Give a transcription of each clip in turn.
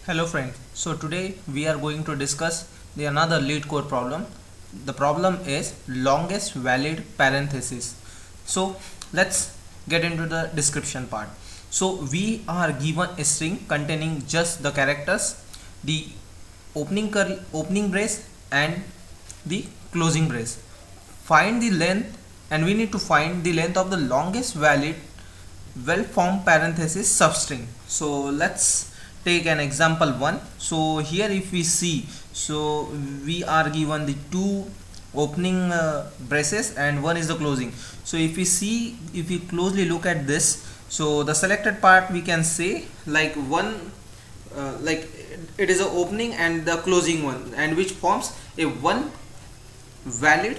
Hello friends, so today we are going to discuss the another lead code problem. The problem is longest valid parenthesis. So let's get into the description part. So we are given a string containing just the characters, the opening brace and the closing brace. Find the length, and we need to find the length of the longest valid well formed parenthesis substring. So let's take an example 1. So here if we see, so we are given the two opening braces and one is the closing. So if we closely look at this, so the selected part we can say like one like it is a opening and the closing one, and which forms a one valid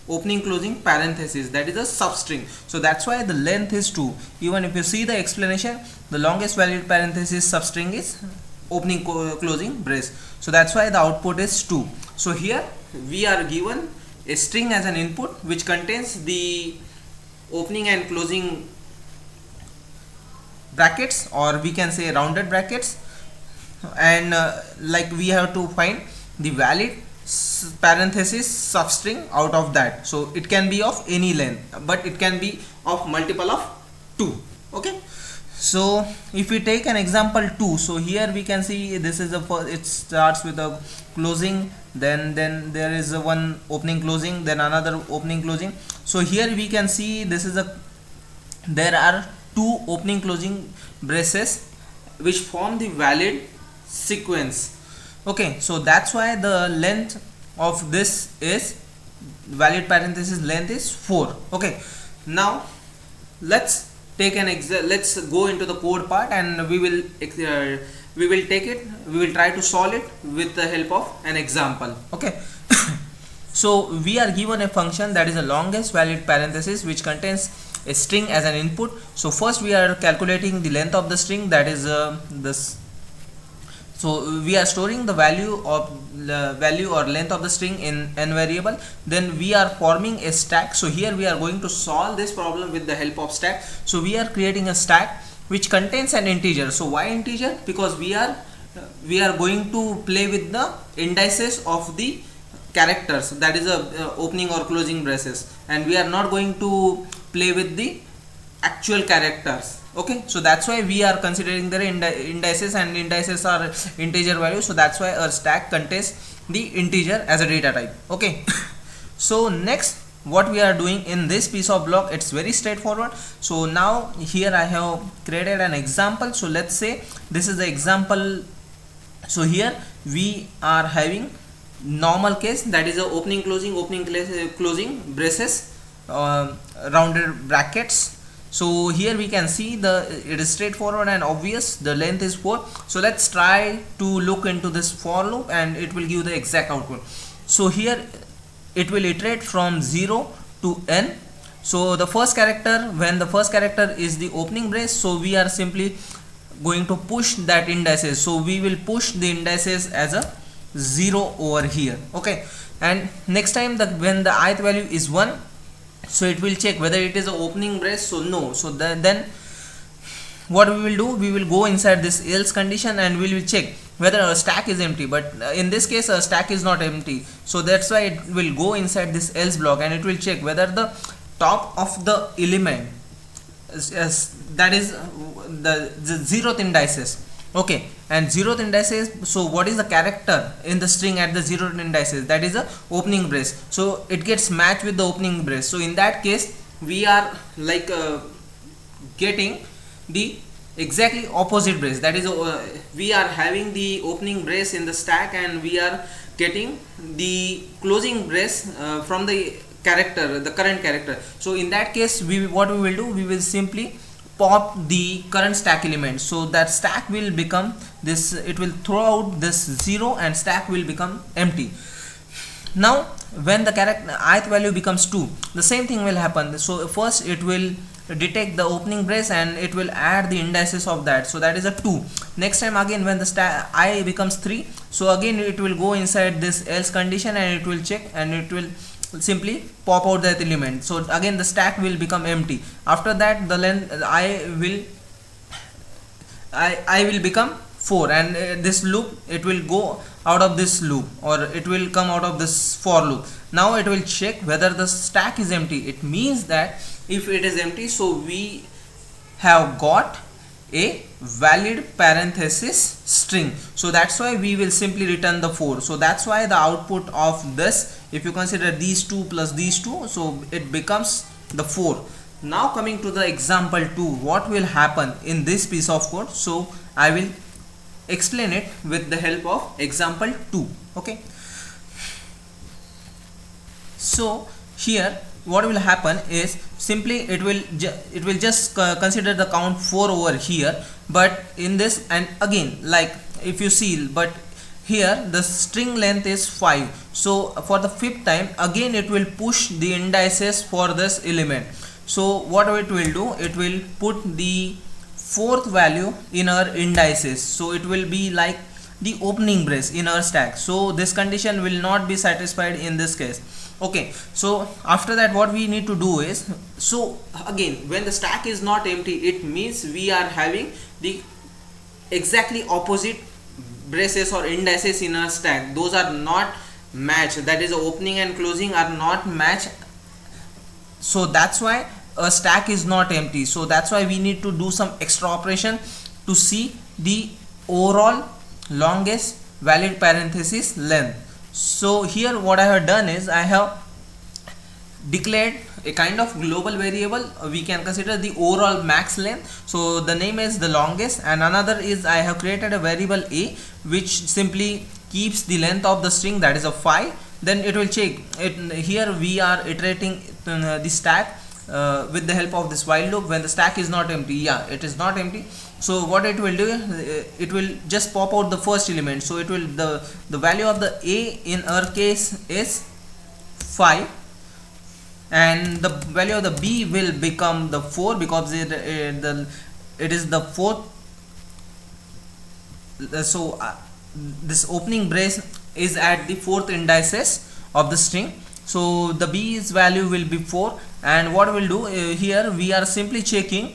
opening closing parenthesis, that is a substring. So that's why the length is 2. Even if you see the explanation, the longest valid parenthesis substring is opening closing brace, so that's why the output is 2. So here we are given a string as an input which contains the opening and closing brackets, or we can say rounded brackets, and like we have to find the valid parenthesis substring out of that. So it can be of any length, but it can be of multiple of 2. Okay, so if we take an example 2, so here we can see this is a it starts with a closing, then there is a one opening closing, then another opening closing. So here we can see this is there are two opening closing braces which form the valid sequence. Okay, so that's why the length of this is valid parenthesis length is 4. Okay, now let's take let's go into the code part, and we will try to solve it with the help of an example. Okay. So we are given a function that is the longest valid parenthesis which contains a string as an input. So first we are calculating the length of the string, that is this. So we are storing the value or length of the string in n variable. Then we are forming a stack. So here we are going to solve this problem with the help of stack. So we are creating a stack which contains an integer. So why integer? Because we are going to play with the indices of the characters, that is a opening or closing braces, and we are not going to play with the actual characters. Okay, so that's why we are considering the indices, and indices are integer values. So that's why our stack contains the integer as a data type. Okay. So next what we are doing in this piece of block, it's very straightforward. So now here I have created an example. So let's say this is the example. So here we are having normal case, that is a opening closing braces, rounded brackets. So here we can see it is straightforward and obvious. The length is 4. So let's try to look into this for loop, and it will give the exact output. So here it will iterate from 0 to n. So the first character, when the first character is the opening brace, so we are simply going to push that indices. So we will push the indices as a 0 over here. Okay, and next time when the ith value is 1, so it will check whether it is an opening brace. So no. So then what we will do, we will go inside this else condition and we will check whether our stack is empty. But in this case our stack is not empty, so that's why it will go inside this else block, and it will check whether the top of the element that is the 0th indices. Okay, and 0th indices, so what is the character in the string at the 0th indices? That is a opening brace, so it gets matched with the opening brace. So in that case we are like getting the exactly opposite brace, that is we are having the opening brace in the stack, and we are getting the closing brace from the current character. So in that case what we will do, we will simply pop the current stack element. So that stack will become this, it will throw out this 0 and stack will become empty. Now when the character ith value becomes 2, the same thing will happen. So first it will detect the opening brace and it will add the indices of that, so that is a 2. Next time again when the stack I becomes 3, so again it will go inside this else condition and it will check, and it will simply pop out that element. So again the stack will become empty. After that the length I will become 4, and this loop, it will go out of this loop, or it will come out of this for loop. Now it will check whether the stack is empty. It means that if it is empty, so we have got a valid parenthesis string, so that's why we will simply return the 4. So that's why the output of this, if you consider these two plus these two, so it becomes the 4. Now coming to the example 2, what will happen in this piece of code? So I will explain it with the help of example 2. Okay, so here what will happen is simply it will just consider the count 4 over here, but in this, and again, like if you see, but here the string length is 5, so for the 5th time again it will push the indices for this element. So what it will do, it will put the 4th value in our indices, so it will be like the opening brace in our stack. So this condition will not be satisfied in this case. Okay, so after that what we need to do is, so again, when the stack is not empty, it means we are having the exactly opposite braces or indices in our stack. Those are not matched, that is the opening and closing are not matched. So that's why a stack is not empty. So that's why we need to do some extra operation to see the overall longest valid parenthesis length. So here what I have done is, I have declared a kind of global variable. We can consider the overall max length, so the name is the longest, and another is I have created a variable a which simply keeps the length of the string, that is a 5. Then it will check it. Here we are iterating the stack with the help of this while loop. When the stack is not empty, yeah, it is not empty, so what it will do, it will just pop out the first element. So it will, the value of the a in our case is 5, and the value of the b will become the 4, because it is the 4th. So this opening brace is at the 4th indices of the string, so the b's value will be 4. And what we'll do here, we are simply checking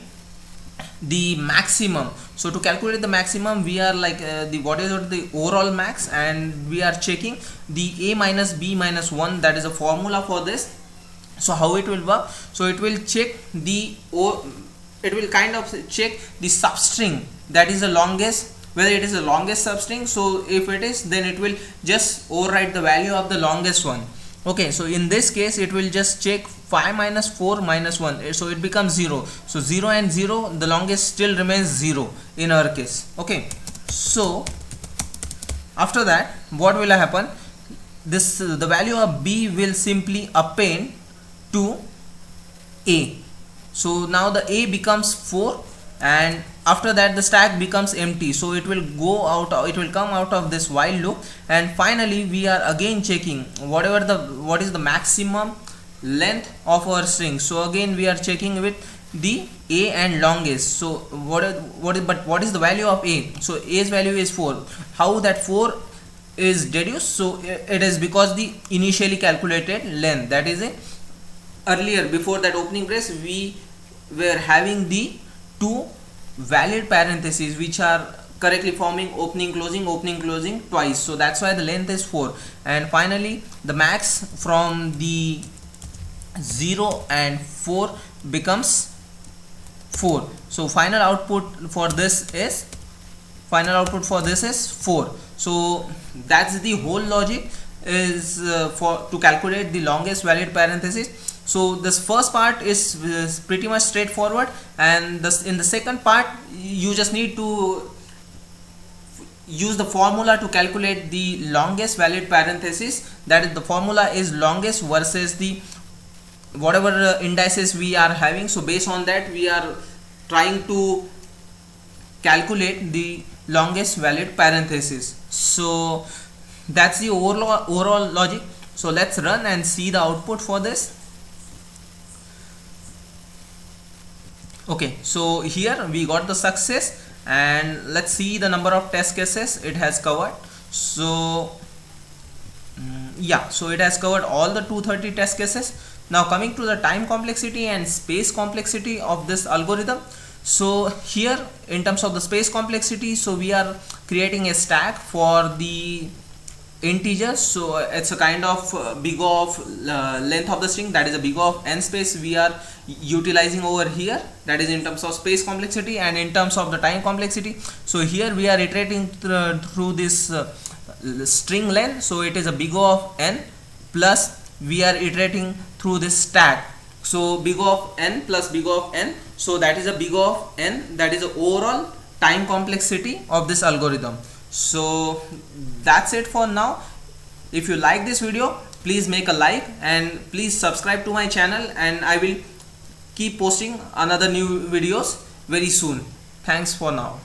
the maximum. So to calculate the maximum, we are like what is the overall max, and we are checking the a minus b minus 1, that is a formula for this. So how it will work, so it will check the it will kind of check the substring, that is the longest, whether it is the longest substring. So if it is, then it will just overwrite the value of the longest one. Okay, so in this case it will just check 5 minus 4 minus 1, so it becomes 0. So 0 and 0, the longest still remains 0 in our case. Okay, so after that what will happen, this the value of b will simply append to a. So now the a becomes 4, and after that the stack becomes empty, so it will go out, it will come out of this while loop. And finally we are again checking what is the maximum length of our string. So again we are checking with the a and longest. So what is the value of a? So a's value is 4. How that 4 is deduced? So it is because the initially calculated length, that is earlier, before that opening brace, we were having the 2 valid parentheses which are correctly forming opening closing twice, so that's why the length is 4. And finally the max from the 0 and 4 becomes 4. So final output for this is 4. So that's the whole logic is to calculate the longest valid parenthesis. So this first part is pretty much straightforward, and in the second part you just need to use the formula to calculate the longest valid parenthesis. That is, the formula is longest versus the whatever indices we are having. So based on that we are trying to calculate the longest valid parenthesis. So that's the overall logic. So let's run and see the output for this. Okay, so here we got the success, and let's see the number of test cases it has covered. So yeah, so it has covered all the 230 test cases. Now coming to the time complexity and space complexity of this algorithm. So here in terms of the space complexity, so we are creating a stack for the integers. So it's a kind of big O of length of the string, that is a big O of n space we are utilizing over here, that is in terms of space complexity. And in terms of the time complexity, so here we are iterating through this string length, so it is a big O of n plus we are iterating through this stack, so big O of n plus big O of n, so that is a big O of n, that is the overall time complexity of this algorithm. So that's it for now. If you like this video, please make a like and please subscribe to my channel, and I will keep posting another new videos very soon. Thanks for now.